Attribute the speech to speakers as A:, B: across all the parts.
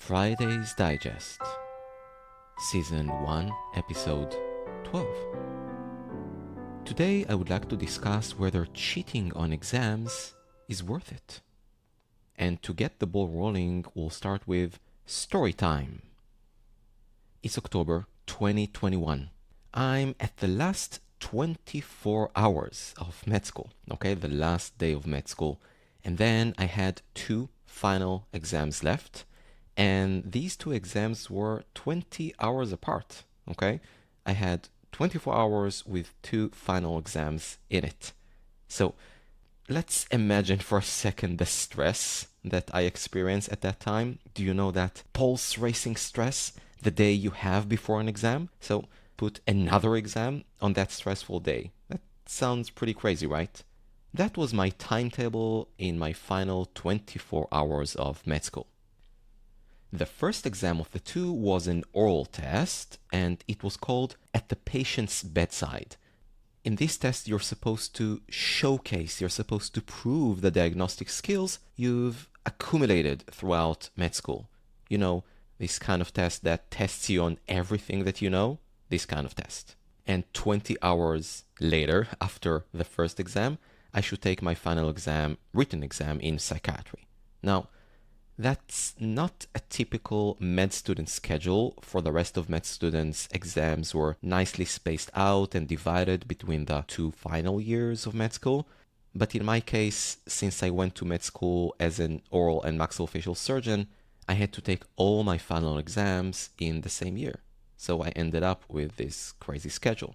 A: Friday's Digest, Season 1, Episode 12. Today I would like to discuss whether cheating on exams is worth it. And to get the ball rolling, we'll start with story time. It's October 2021. I'm at the last 24 hours of med school, the last day of med school. And then I had 2 final exams left. And these 2 exams were 20 hours apart, I had 24 hours with 2 final exams in it. So let's imagine for a second the stress that I experienced at that time. Do you know that pulse racing stress the day you have before an exam? So put another exam on that stressful day. That sounds pretty crazy, right? That was my timetable in my final 24 hours of med school. The first exam of the 2 was an oral test, and it was called At the Patient's Bedside. In this test, you're supposed to prove the diagnostic skills you've accumulated throughout med school. You know, this kind of test that tests you on everything that you know, this kind of test. And 20 hours later, after the first exam, I should take my final exam, written exam in psychiatry. Now, that's not a typical med student schedule. For the rest of med students, exams were nicely spaced out and divided between the 2 final years of med school. But in my case, since I went to med school as an oral and maxillofacial surgeon, I had to take all my final exams in the same year. So I ended up with this crazy schedule.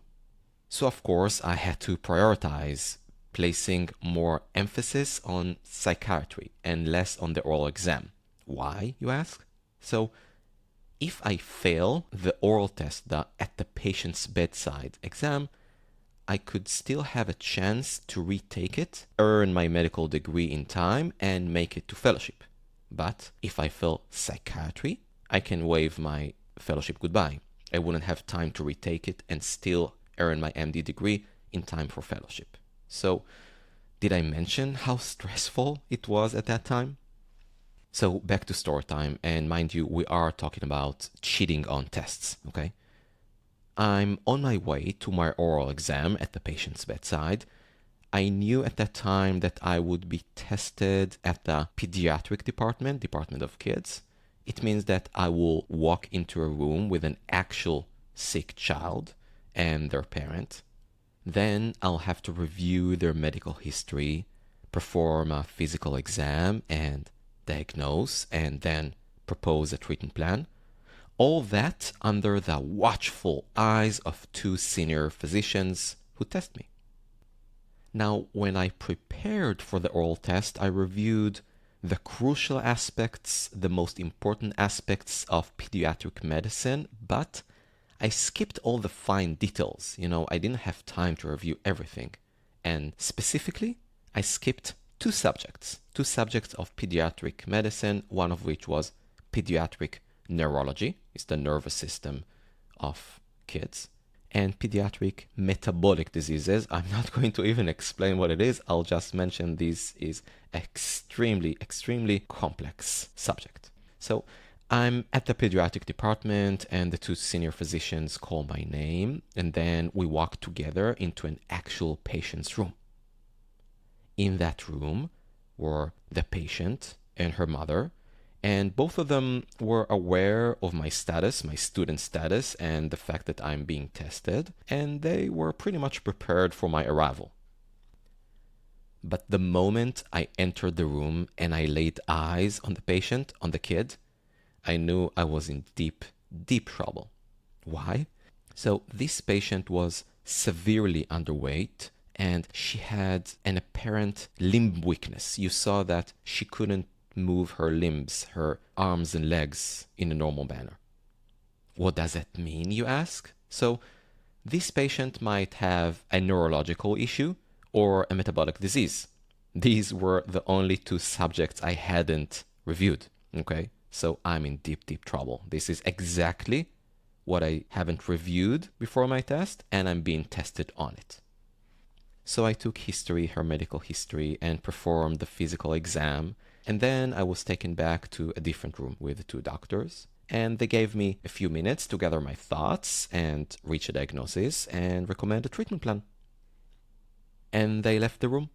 A: So of course, I had to prioritize, placing more emphasis on psychiatry and less on the oral exam. Why, you ask? So, if I fail the oral test at the patient's bedside exam, I could still have a chance to retake it, earn my medical degree in time, and make it to fellowship. But if I fail psychiatry, I can wave my fellowship goodbye. I wouldn't have time to retake it and still earn my MD degree in time for fellowship. So, did I mention how stressful it was at that time? So, back to story time, and mind you, we are talking about cheating on tests, I'm on my way to my oral exam at the patient's bedside. I knew at that time that I would be tested at the pediatric department of kids. It means that I will walk into a room with an actual sick child and their parent. Then I'll have to review their medical history, perform a physical exam and diagnose, and then propose a treatment plan. All that under the watchful eyes of 2 senior physicians who test me. Now, when I prepared for the oral test, I reviewed the crucial aspects, the most important aspects of pediatric medicine, but I skipped all the fine details. I didn't have time to review everything. And specifically, I skipped 2 subjects of pediatric medicine, one of which was pediatric neurology, it's the nervous system of kids, and pediatric metabolic diseases. I'm not going to even explain what it is. I'll just mention this is extremely, extremely complex subject. So I'm at the pediatric department and the 2 senior physicians call my name, and then we walk together into an actual patient's room. In that room were the patient and her mother, and both of them were aware of my status, my student status, and the fact that I'm being tested, and they were pretty much prepared for my arrival. But the moment I entered the room and I laid eyes on the patient, on the kid, I knew I was in deep, deep trouble. Why? So this patient was severely underweight and she had an apparent limb weakness. You saw that she couldn't move her limbs, her arms and legs in a normal manner. What does that mean, you ask? So this patient might have a neurological issue or a metabolic disease. These were the only 2 subjects I hadn't reviewed, So I'm in deep, deep trouble. This is exactly what I haven't reviewed before my test, and I'm being tested on it. So I took history, her medical history, and performed the physical exam. And then I was taken back to a different room with the two doctors. And they gave me a few minutes to gather my thoughts and reach a diagnosis and recommend a treatment plan. And they left the room.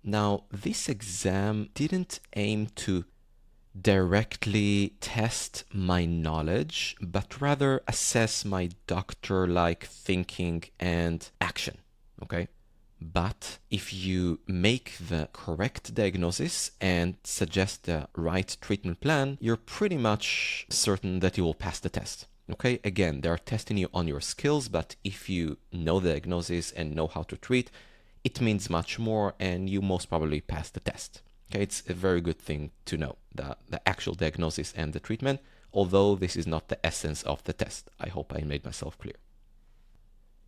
A: Now, this exam didn't aim to directly test my knowledge, but rather assess my doctor-like thinking and action, okay? But if you make the correct diagnosis and suggest the right treatment plan, you're pretty much certain that you will pass the test. Okay, again, they are testing you on your skills, but if you know the diagnosis and know how to treat, it means much more and you most probably pass the test. Okay, it's a very good thing to know, the actual diagnosis and the treatment, although this is not the essence of the test. I hope I made myself clear.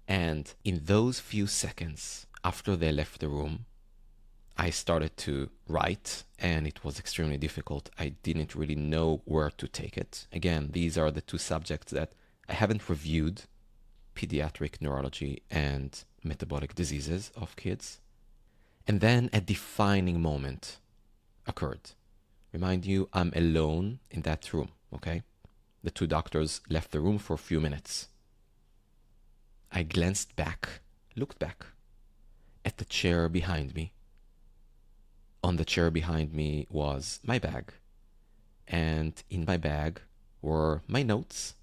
A: And in those few seconds after they left the room, I started to write, and it was extremely difficult. I didn't really know where to take it. Again, these are the two subjects that I haven't reviewed, pediatric neurology and metabolic diseases of kids. And then a defining moment occurred. Remind you, I'm alone in that room, okay? The two doctors left the room for a few minutes. I glanced back, looked back at the chair behind me. On the chair behind me was my bag. And in my bag were my notes.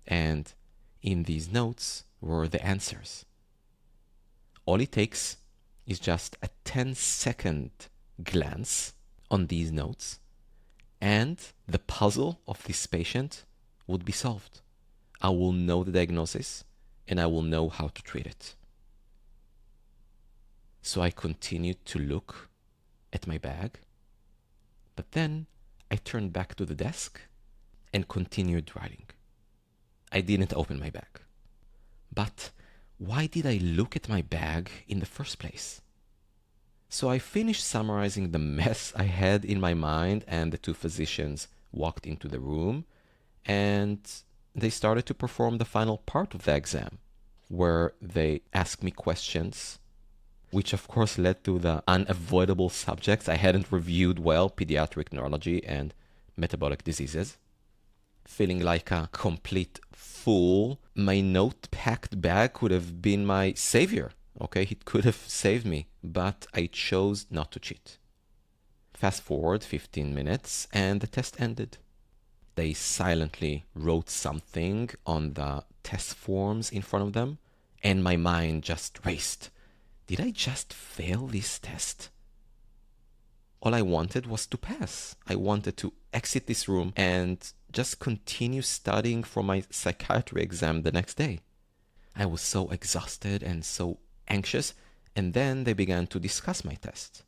A: And in these notes were the answers. All it takes is just a 10-second glance on these notes, and the puzzle of this patient would be solved. I will know the diagnosis, and I will know how to treat it. So I continued to look at my bag, but then I turned back to the desk and continued writing. I didn't open my bag. But why did I look at my bag in the first place? So I finished summarizing the mess I had in my mind, and the two physicians walked into the room, and they started to perform the final part of the exam, where they asked me questions, which of course led to the unavoidable subjects I hadn't reviewed well, pediatric neurology and metabolic diseases. Feeling like a complete fool, my note-packed bag could have been my savior. Okay, it could have saved me, but I chose not to cheat. Fast forward 15 minutes and the test ended. They silently wrote something on the test forms in front of them, and my mind just raced. Did I just fail this test? All I wanted was to pass. I wanted to exit this room and just continue studying for my psychiatry exam the next day. I was so exhausted and so anxious, and then they began to discuss my test.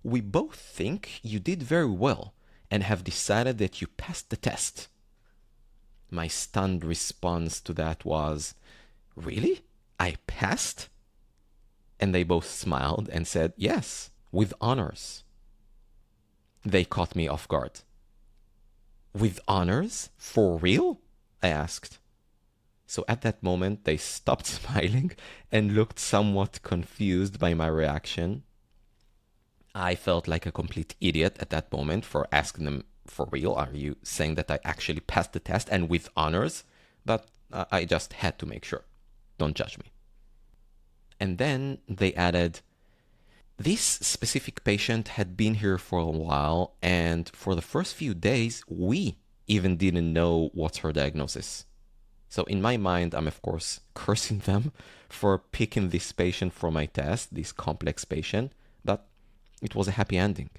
A: We both think you did very well and have decided that you passed the test. My stunned response to that was, "Really? I passed?" And they both smiled and said, "Yes, with honors." They caught me off guard. "With honors? For real?" I asked. So at that moment, they stopped smiling and looked somewhat confused by my reaction. I felt like a complete idiot at that moment for asking them, "For real? Are you saying that I actually passed the test and with honors?" But I just had to make sure. Don't judge me. And then they added, "This specific patient had been here for a while, and for the first few days, we even didn't know what's her diagnosis." So in my mind, I'm of course cursing them for picking this patient for my test, this complex patient, but it was a happy ending.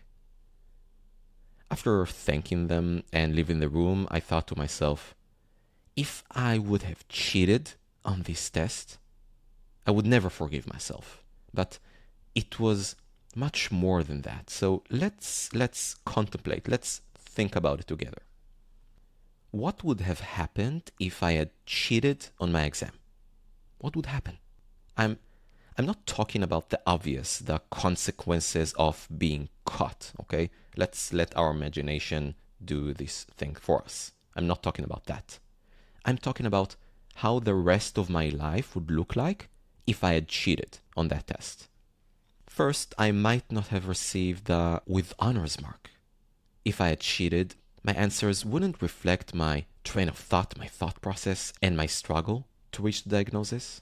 A: After thanking them and leaving the room, I thought to myself, if I would have cheated on this test, I would never forgive myself. But it was much more than that. So let's contemplate, let's think about it together. What would have happened if I had cheated on my exam? What would happen? I'm not talking about the obvious, the consequences of being caught, okay? Let's let our imagination do this thing for us. I'm not talking about that. I'm talking about how the rest of my life would look like if I had cheated on that test. First, I might not have received the with honors mark. If I had cheated, my answers wouldn't reflect my train of thought, my thought process, and my struggle to reach the diagnosis.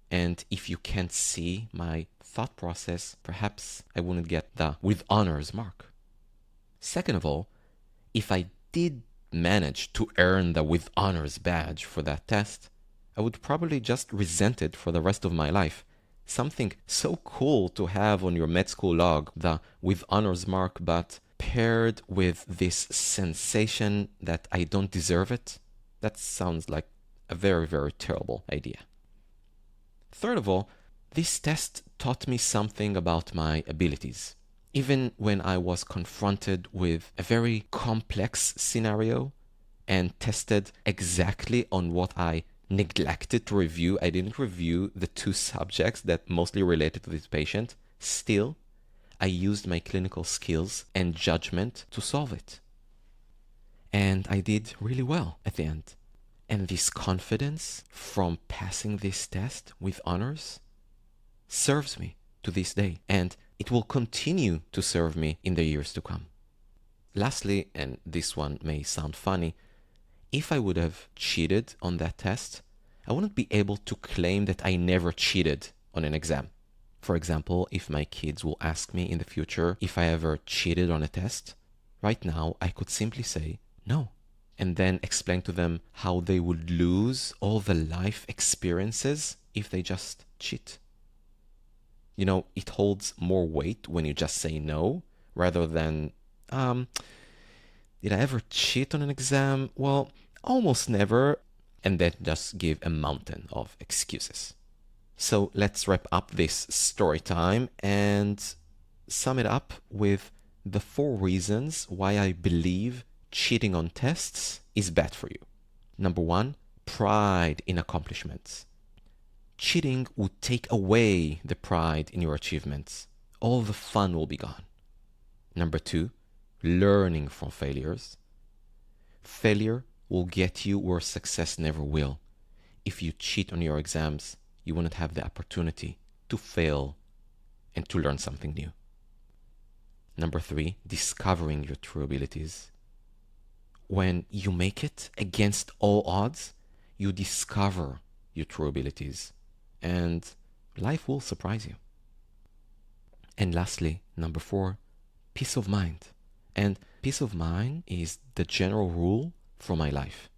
A: And if you can't see my thought process, perhaps I wouldn't get the with honors mark. Second of all, if I did manage to earn the with honors badge for that test, I would probably just resent it for the rest of my life. Something so cool to have on your med school log, the with honors mark, but paired with this sensation that I don't deserve it, that sounds like a very, very terrible idea. Third of all, this test taught me something about my abilities. Even when I was confronted with a very complex scenario and tested exactly on what I neglected to review, I didn't review the 2 subjects that mostly related to this patient, still, I used my clinical skills and judgment to solve it. And I did really well at the end. And this confidence from passing this test with honors serves me to this day, and it will continue to serve me in the years to come. Lastly, and this one may sound funny, if I would have cheated on that test, I wouldn't be able to claim that I never cheated on an exam. For example, if my kids will ask me in the future if I ever cheated on a test, right now I could simply say no, and then explain to them how they would lose all the life experiences if they just cheat. You know, it holds more weight when you just say no, rather than, did I ever cheat on an exam? Well, almost never, and then just give a mountain of excuses. So let's wrap up this story time and sum it up with the 4 reasons why I believe cheating on tests is bad for you. Number 1, pride in accomplishments. Cheating would take away the pride in your achievements. All the fun will be gone. Number 2, learning from failures. Failure will get you where success never will. If you cheat on your exams, you wouldn't have the opportunity to fail and to learn something new. Number 3, discovering your true abilities. When you make it against all odds, you discover your true abilities, and life will surprise you. And lastly, number 4, peace of mind. And peace of mind is the general rule for my life,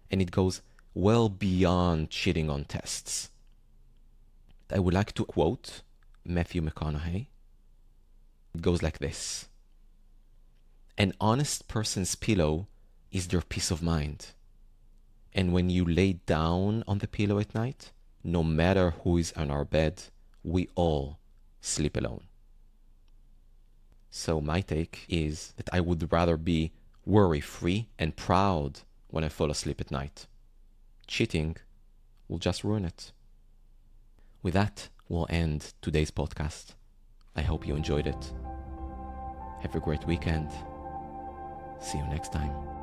A: and it goes well beyond cheating on tests. I would like to quote Matthew McConaughey. It goes like this: an honest person's pillow is their peace of mind. And when you lay down on the pillow at night, no matter who is on our bed, we all sleep alone. So my take is that I would rather be worry-free and proud when I fall asleep at night. Cheating will just ruin it. With that, we'll end today's podcast. I hope you enjoyed it. Have a great weekend. See you next time.